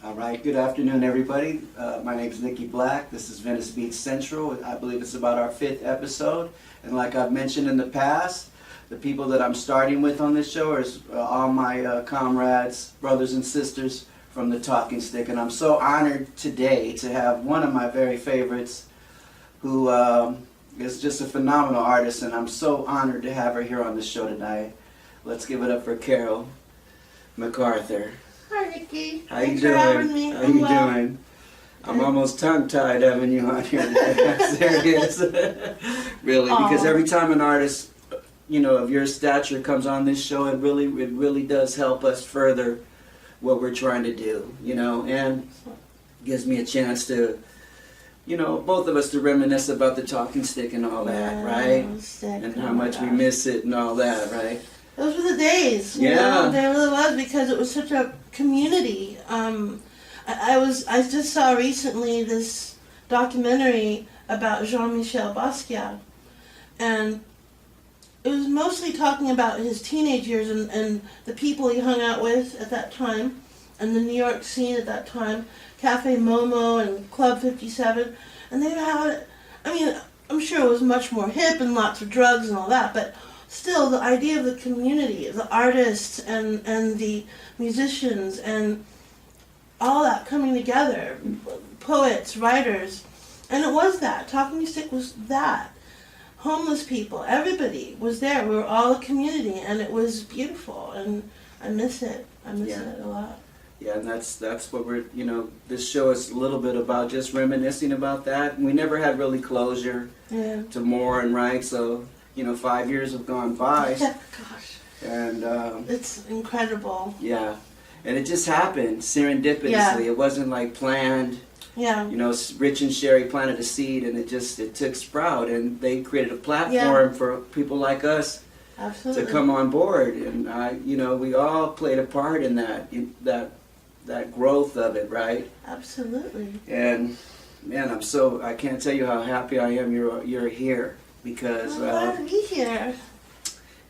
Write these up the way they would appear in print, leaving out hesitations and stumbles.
All right, good afternoon, everybody. My name is Nikki Black. This is Venice Beach Central. I believe it's about our 5th episode. And like I've mentioned in the past, the people that I'm starting with on this show are all my comrades, brothers and sisters from the Talking Stick. And I'm so honored today to have one of my very favorites who is just a phenomenal artist. And I'm so honored to have her here on the show tonight. Let's give it up for Carol McArthur. Hi, Nikki. How you Thanks doing? for having me. How you well. doing? I'm almost tongue-tied having you on here today. I'm serious. Really, because every time an artist, of your stature comes on this show, it really does help us further what we're trying to do, and gives me a chance to, both of us to reminisce about the Talking Stick and all that, right? And how much we miss it and all that, right? Those were the days. You know? They really was, because it was such a community. I just saw recently this documentary about Jean-Michel Basquiat, and it was mostly talking about his teenage years and the people he hung out with at that time, and the New York scene at that time, Cafe Momo and Club 57, and they had, I'm sure it was much more hip and lots of drugs and all that, but still, the idea of the community, the artists and the musicians and all that coming together, poets, writers, and it was that. Talking Stick was that. Homeless people, everybody was there. We were all a community, and it was beautiful, and I miss it. I miss it a lot. Yeah, and that's what we're, this show is a little bit about just reminiscing about that. We never had really closure to more and right, so 5 years have gone by. Yeah, gosh. And it's incredible. Yeah, and it just happened serendipitously. Yeah. It wasn't like planned. Yeah. Rich and Sherry planted a seed, and it took sprout, and they created a platform for people like us to come on board, and we all played a part in that growth of it, right? Absolutely. And man, I can't tell you how happy I am you're here. Because I'm glad to be here.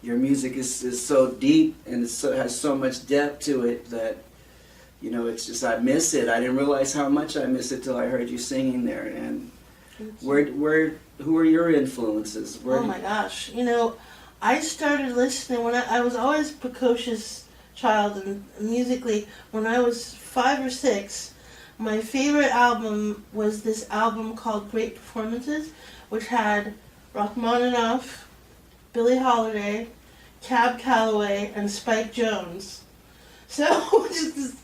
Your music is so deep and has so much depth to it that, it's just, I miss it. I didn't realize how much I miss it till I heard you singing there. And who are your influences? Oh my gosh. I started listening when I was always a precocious child, and musically, when I was 5 or 6, my favorite album was this album called Great Performances, which had Rachmaninoff, Billie Holiday, Cab Calloway, and Spike Jones. So just this,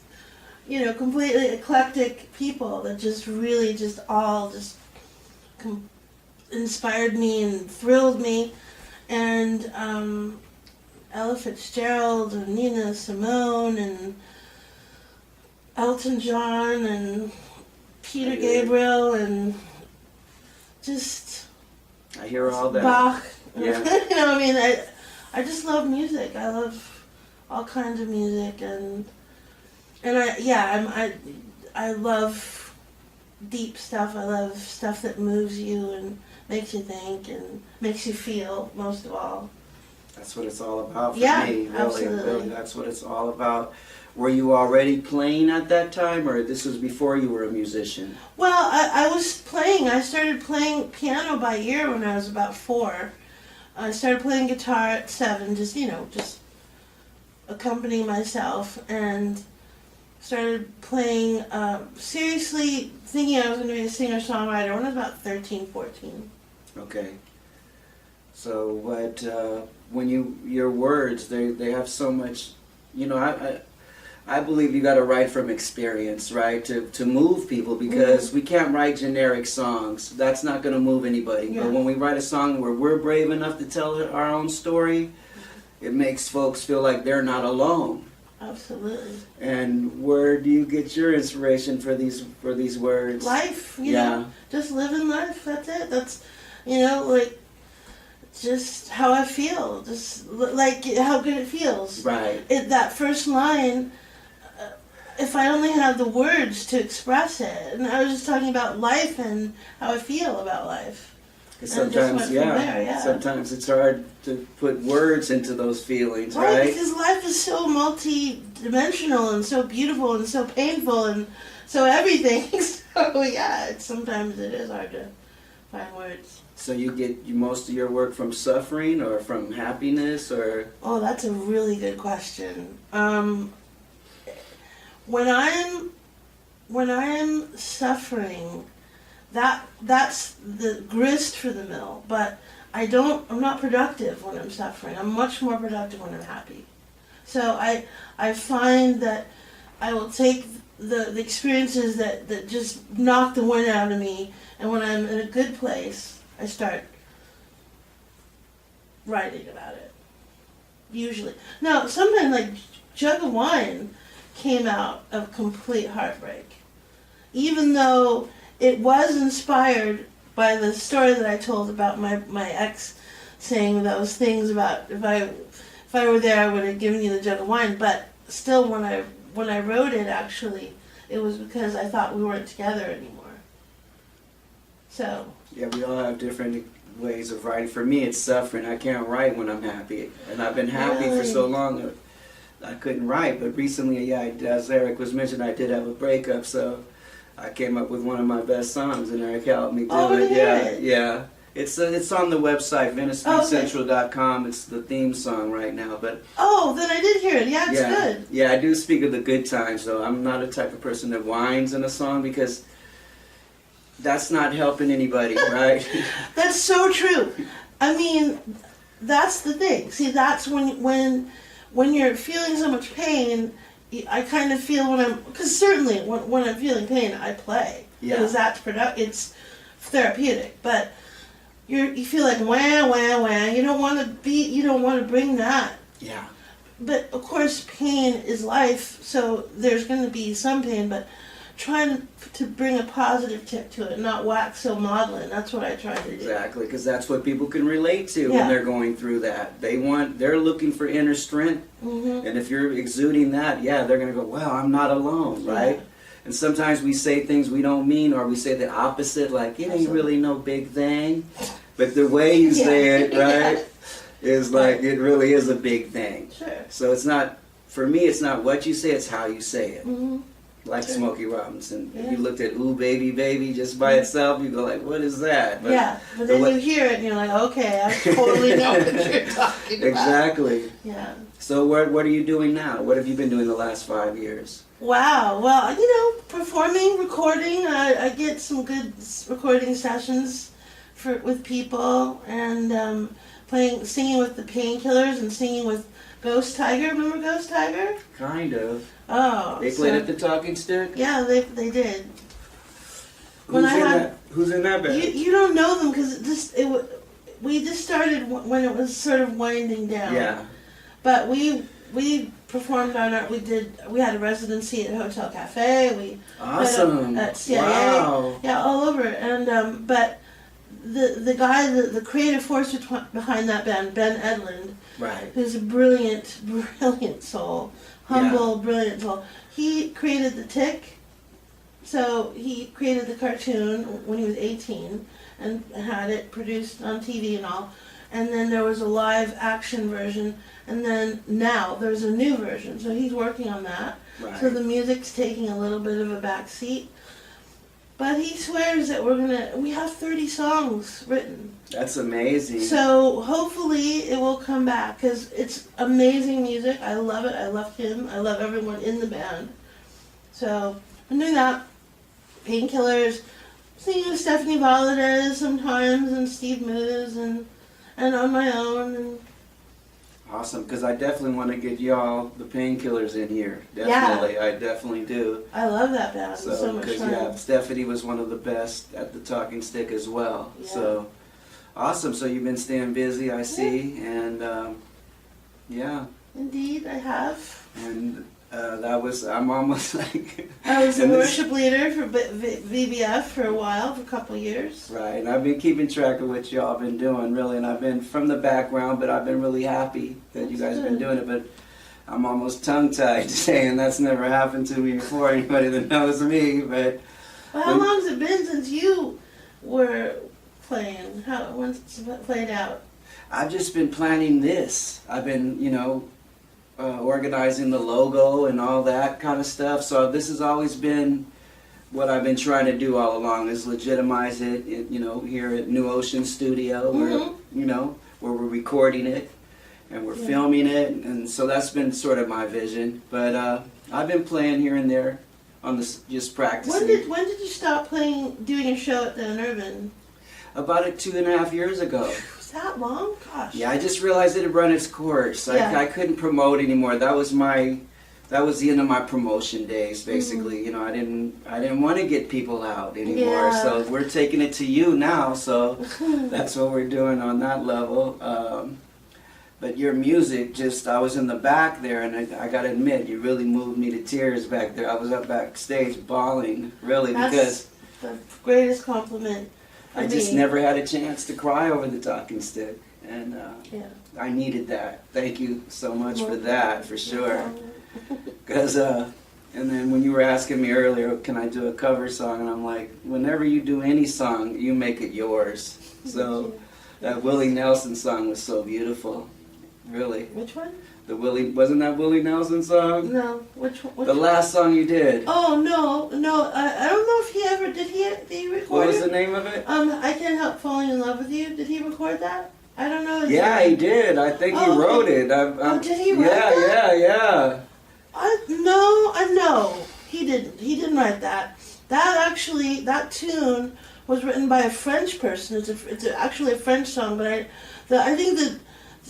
completely eclectic people that just really all inspired me and thrilled me. And Ella Fitzgerald and Nina Simone and Elton John and Peter Gabriel and just... I hear all that. Bach. Yeah. I just love music. I love all kinds of music, and I love deep stuff. I love stuff that moves you and makes you think and makes you feel, most of all. That's what it's all about for me. Really, absolutely. Really, that's what it's all about. Were you already playing at that time, or this was before you were a musician? Well, I was playing. I started playing piano by ear when I was about 4. I started playing guitar at 7, just accompanying myself, and started playing seriously, thinking I was going to be a singer-songwriter when I was about 13, 14. Okay. So when your words, they have so much, I believe you got to write from experience, right? To move people, because we can't write generic songs. That's not going to move anybody. Yeah. But when we write a song where we're brave enough to tell our own story, it makes folks feel like they're not alone. Absolutely. And where do you get your inspiration for these words? Life, just living life. That's it. That's, just how I feel. Just like how good it feels. Right. That first line. If I only had the words to express it. And I was just talking about life and how I feel about life. Sometimes, sometimes it's hard to put words into those feelings, right? Because life is so multi-dimensional and so beautiful and so painful and so everything. So yeah, sometimes it is hard to find words. So you get most of your work from suffering or from happiness, or? Oh, that's a really good question. When I'm suffering, that's the grist for the mill. But I'm not productive when I'm suffering. I'm much more productive when I'm happy. So I find that I will take the experiences that just knock the wind out of me, and when I'm in a good place, I start writing about it. Usually. Now, sometimes like Jug of Wine came out of complete heartbreak. Even though it was inspired by the story that I told about my ex saying those things about if I were there I would have given you the jug of wine, but still when I wrote it, actually it was because I thought we weren't together anymore. So yeah, we all have different ways of writing. For me, it's suffering. I can't write when I'm happy, and I've been happy for so long that I couldn't write. But recently, yeah, as Eric was mentioning, I did have a breakup, so I came up with one of my best songs, and Eric helped me do it. Yeah. It's on the website, VeniceBeatCentral.com. It's the theme song right now. But then I did hear it. Yeah, it's good. Yeah, I do speak of the good times, though. I'm not a type of person that whines in a song because that's not helping anybody, right? That's so true. I mean, that's the thing. See, that's when you're feeling so much pain. I kind of feel because certainly when I'm feeling pain, I play because it's therapeutic. But you feel like wah wah wah. You don't want to bring that. Yeah. But of course, pain is life, so there's going to be some pain. But trying to bring a positive tip to it, not wax so maudlin. That's what I try to do. Exactly, because that's what people can relate to when they're going through that. They're looking for inner strength, and if you're exuding that, they're going to go, well, I'm not alone, right? Yeah. And sometimes we say things we don't mean, or we say the opposite, like, it ain't really no big thing. But the way you say it, right, is like, it really is a big thing. Sure. So it's not, for me, it's not what you say, it's how you say it. Mm-hmm. Like Smokey Robinson. If you looked at Ooh Baby Baby just by itself, you go like, what is that? But then you hear it and you're like, okay, I totally know what you're talking about. Exactly. Yeah. So what are you doing now? What have you been doing the last 5 years? Wow. Well, performing, recording. I get some good recording sessions with people, and singing with the Painkillers and singing with Ghost Tiger. Remember Ghost Tiger? Kind of. Oh. They played at the Talking Stick? Yeah, they did. Who's in that band? You don't know them because we just started when it was sort of winding down. Yeah. But we performed we had a residency at Hotel Cafe. We awesome. At CIA. Wow. Yeah, all over. And but the guy, the creative force behind that band, Ben Edlund, right, who's a brilliant soul, humble, brilliant soul. He created the Tick. So he created the cartoon when he was 18 and had it produced on TV and all. And then there was a live action version, and then now there's a new version. So he's working on that. Right. So the music's taking a little bit of a back seat. But he swears that we have 30 songs written. That's amazing. So hopefully it will come back, because it's amazing music. I love it. I love him. I love everyone in the band. So I'm doing that. Painkillers, singing with Stephanie Valadez sometimes, and Steve Moos, and on my own. And awesome, because I definitely want to get y'all the Painkillers in here. Definitely, I definitely do. I love that band. It's so much fun. Yeah, Stephanie was one of the best at the Talking Stick as well. Yeah. So awesome. So you've been staying busy, I see, and yeah. Indeed, I have. And I'm almost like... I was a worship leader for VBF for a while, for a couple of years. Right, and I've been keeping track of what y'all been doing, really, and I've been from the background, but I've been really happy that you guys have been doing it, but I'm almost tongue-tied saying that's never happened to me before, anybody that knows me, but... Well, how long has it been since you were playing? When's it played out? I've just been planning this. I've been, organizing the logo and all that kind of stuff. So this has always been what I've been trying to do all along, is legitimize it, here at New Ocean Studio, where we're recording it and we're filming it. And so that's been sort of my vision. But I've been playing here and there on this, just practicing. When did you stop doing a show at the Unurban? About 2.5 years ago. Was that long? Gosh. Yeah, I just realized it had run its course. Yeah. I couldn't promote anymore. That was the end of my promotion days, basically. I didn't want to get people out anymore. Yeah. So we're taking it to you now. So that's what we're doing on that level. But your music, I was in the back there, and I got to admit, you really moved me to tears back there. I was up backstage bawling, really, That's the greatest compliment. I just never had a chance to cry over the talking stick, and I needed that. Thank you so much for that, for sure. Because, and then when you were asking me earlier, can I do a cover song, and I'm like, whenever you do any song, you make it yours. So that Willie Nelson song was so beautiful, really. Which one? Wasn't that Willie Nelson song? No, which the last song you did. Oh no, I don't know if he ever did. He record What was it? the name of it? I Can't Help Falling in Love with You. Did he record that? I don't know. Yeah, he did. I think he wrote it. Did he write that? Yeah. No, he didn't. He didn't write that. That tune was written by a French person. It's actually a French song, but I think that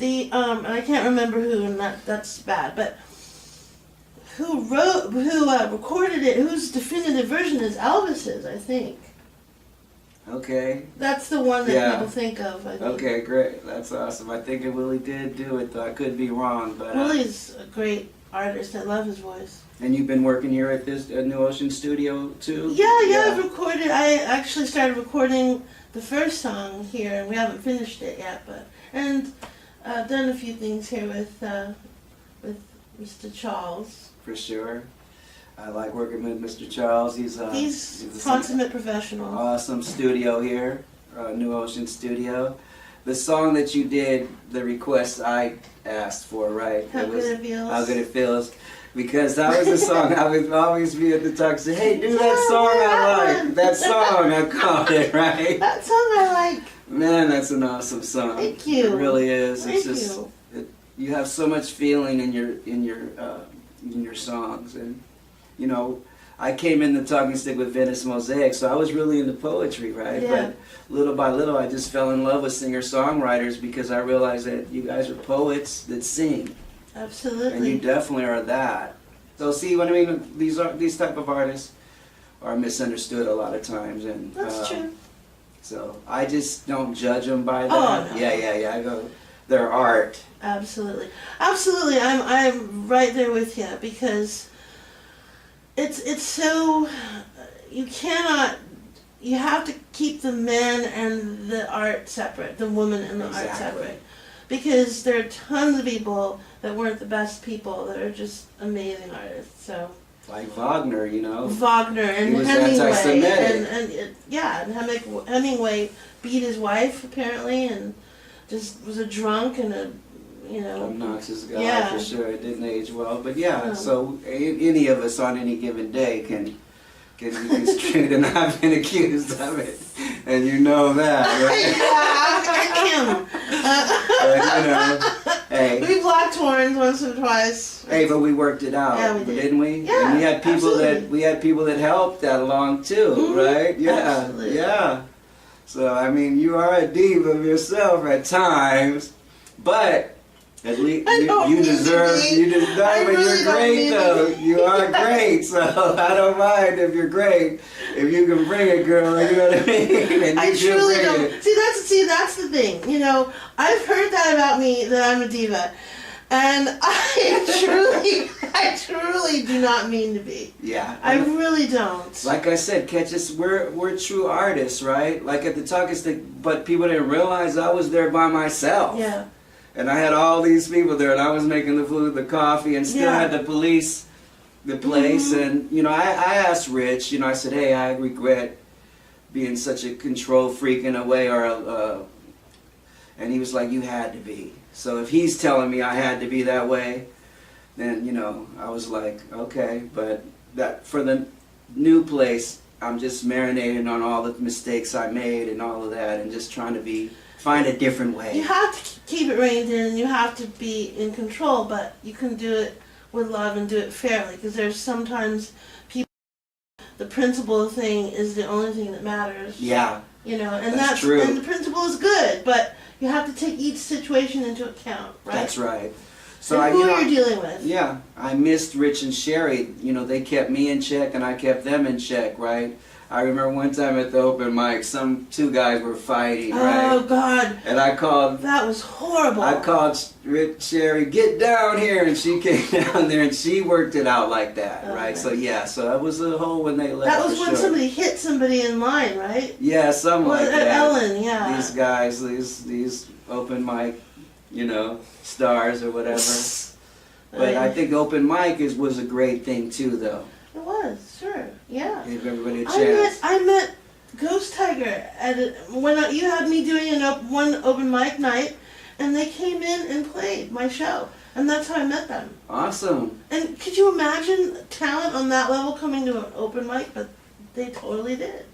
and I can't remember who, and that's bad, but who recorded it, whose definitive version is Elvis's, I think. Okay. That's the one that people think of, I think. Okay, great. That's awesome. I think Willie did do it, though. I could be wrong, but... Willie's a great artist. I love his voice. And you've been working here at this New Ocean Studio, too? Yeah, I've recorded. I actually started recording the first song here, and we haven't finished it yet, and I've done a few things here with Mr. Charles. For sure. I like working with Mr. Charles. He's consummate professional. Awesome studio here, New Ocean Studio. The song that you did, the request I asked for, right? How Good It Feels. How Good It Feels. Because that was the song I would always be at the talk and say, hey, do that song I like. That song I called it, right? That song I like. Man, that's an awesome song. Thank you. It really is. Thank you. You have so much feeling in your songs, and I came in the talking stick with Venice Mosaic, so I was really into poetry, right? Yeah. But little by little, I just fell in love with singer-songwriters because I realized that you guys are poets that sing. Absolutely. And you definitely are that. So see what I mean? These type of artists are misunderstood a lot of times, and that's true. So I just don't judge them by that. Oh, no. Yeah. I go, their art. Absolutely. I'm right there with you, because it's so, you have to keep the man and the art separate, the woman and the art separate. Because there are tons of people that weren't the best people that are just amazing artists. So like Wagner, Wagner and Hemingway, and Hemingway beat his wife apparently, and just was a drunk and a obnoxious guy for sure. It didn't age well, but so any of us on any given day can be construed, and I've been accused of it, and you know that, right? Hey, we blocked horns once or twice. Hey, but we worked it out, didn't we? Yeah, and we had people that helped that along too, right? Yeah, absolutely. Yeah. So I mean, you are a diva of yourself at times, but at least you deserve. But you're great though. You are great, so I don't mind if you're great. If you can bring it, girl, you know what I mean. And I truly don't. See, that's the thing. I've heard that about me, that I'm a diva, and I truly do not mean to be. Yeah. I really don't. Like I said, catch us. We're true artists, right? Like at the talking stick, but people didn't realize I was there by myself. Yeah. And I had all these people there, and I was making the food, the coffee, and still had to police the place. And I asked Rich. I said, hey, I regret being such a control freak in a way, and he was like, you had to be. So if he's telling me I had to be that way, then, you know, I was like, okay. But that for the new place, I'm just marinating on all the mistakes I made and all of that, and just trying to find a different way. You have to keep it reined in, and you have to be in control, but you can do it with love and do it fairly, because there's sometimes people, the principle thing is the only thing that matters. Yeah. You know, and that's true. And the principle is good, but you have to take each situation into account, right? That's right. So and who you're dealing with. Yeah, I missed Rich and Sherry. You know, they kept me in check and I kept them in check, right? I remember one time at the open mic, two guys were fighting, right? Oh, God. And I called... That was horrible. I called Sherry, get down here, and she came down there and she worked it out like that, right? So yeah, so that was the whole when they left. That was when somebody hit somebody in line, right? Yeah, something like that. Ellen, yeah. These guys, these open mic, you know, stars or whatever. But I think open mic was a great thing too, though. It was, sure, yeah. Gave everybody a chance. I met Ghost Tiger when you had me doing one open mic night, and they came in and played my show, and that's how I met them. Awesome. And could you imagine talent on that level coming to an open mic? But they totally did.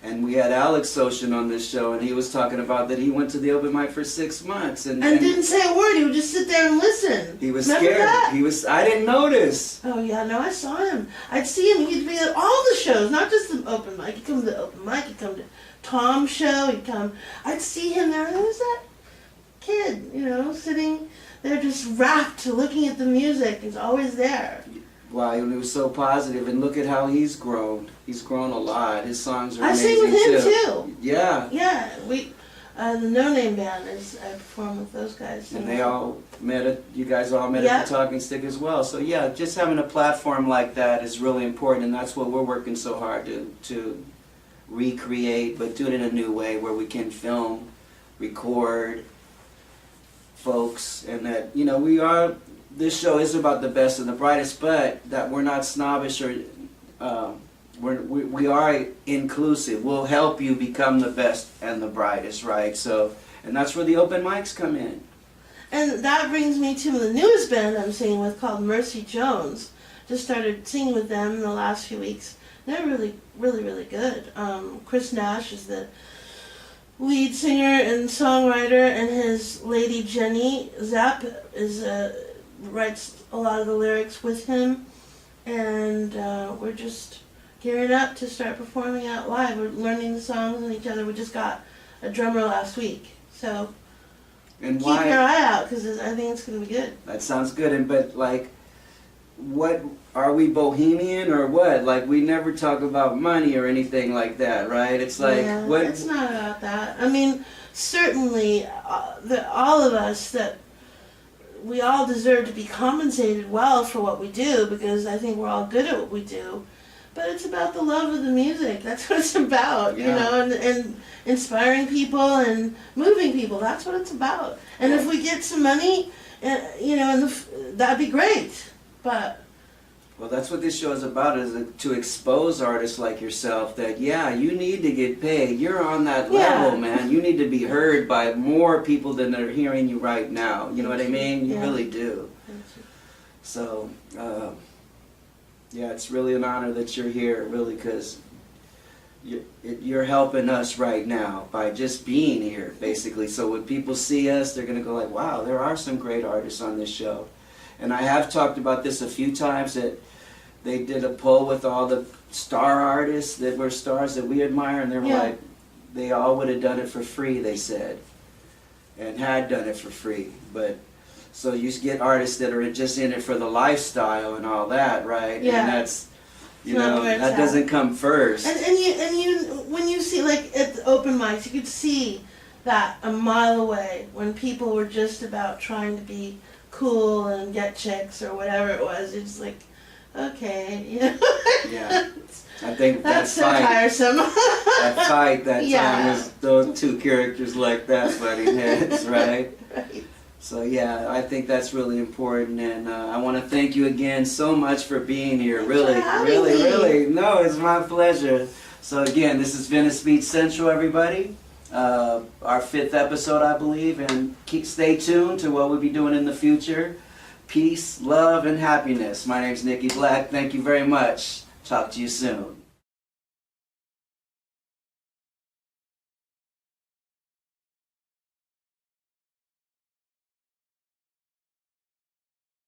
And we had Alex Soshin on this show, and he was talking about that he went to the open mic for 6 months and didn't say a word. He would just sit there and listen. He was Remember scared. That? I didn't notice. Oh yeah, no, I saw him. I'd see him. He'd be at all the shows, not just the open mic. He'd come to the open mic. He'd come to Tom's show. He'd come. I'd see him there. Who's that kid? You know, sitting there just rapt, looking at the music. He's always there. Wow, he was so positive, and look at how he's grown. He's grown a lot. His songs are I amazing sing with him too. Yeah. Yeah, the No Name Band I perform with those guys. And you guys all met at the Talking Stick as well. So yeah, just having a platform like that is really important, and that's what we're working so hard to recreate, but do it in a new way where we can film, record folks, and that, you know, this show is about the best and the brightest, but that we're not snobbish or we are inclusive. We'll help you become the best and the brightest, right? So, and that's where the open mics come in. And that brings me to the newest band I'm singing with called Mercy Jones. Just started singing with them in the last few weeks. They're really, really, really good. Chris Nash is the lead singer and songwriter, and his lady Jenny Zapp writes a lot of the lyrics with him, and we're just gearing up to start performing out live. We're learning the songs and each other. We just got a drummer last week, so keep your eye out, because I think it's going to be good. That sounds good. But like, what are we, bohemian or what? Like, we never talk about money or anything like that, right? It's like what? It's not about that. I mean, certainly, all of us we all deserve to be compensated well for what we do, because I think we're all good at what we do. But it's about the love of the music. That's what it's about, you know, and inspiring people and moving people. That's what it's about. And if we get some money, you know, that'd be great. But well, that's what this show is about, is to expose artists like yourself that, yeah, you need to get paid. You're on that level, man. You need to be heard by more people than are hearing you right now. You know what I mean? You really do. So, yeah, it's really an honor that you're here, really, because you're helping us right now by just being here, basically. So when people see us, they're going to go like, wow, there are some great artists on this show. And I have talked about this a few times, that they did a poll with all the star artists that were stars that we admire, and they were like, they all would have done it for free, they said, and had done it for free. But so you get artists that are just in it for the lifestyle and all that, right? Yeah. And that's, you know, that doesn't come first. And you when you see, like, at the open mics, you could see that a mile away when people were just about trying to be cool and get chicks or whatever it was. It's like, okay, you know. Yeah, I think that's so tiresome. That fight that time was those two characters like that butting heads, right? Right. So yeah, I think that's really important, and I want to thank you again so much for being here. Thanks really, for having really, me. really. No, it's my pleasure. So again, this is Venice Beach Central, everybody. Our 5th episode, I believe, and stay tuned to what we'll be doing in the future. Peace, love, and happiness. My name's Nikki Black. Thank you very much. Talk to you soon.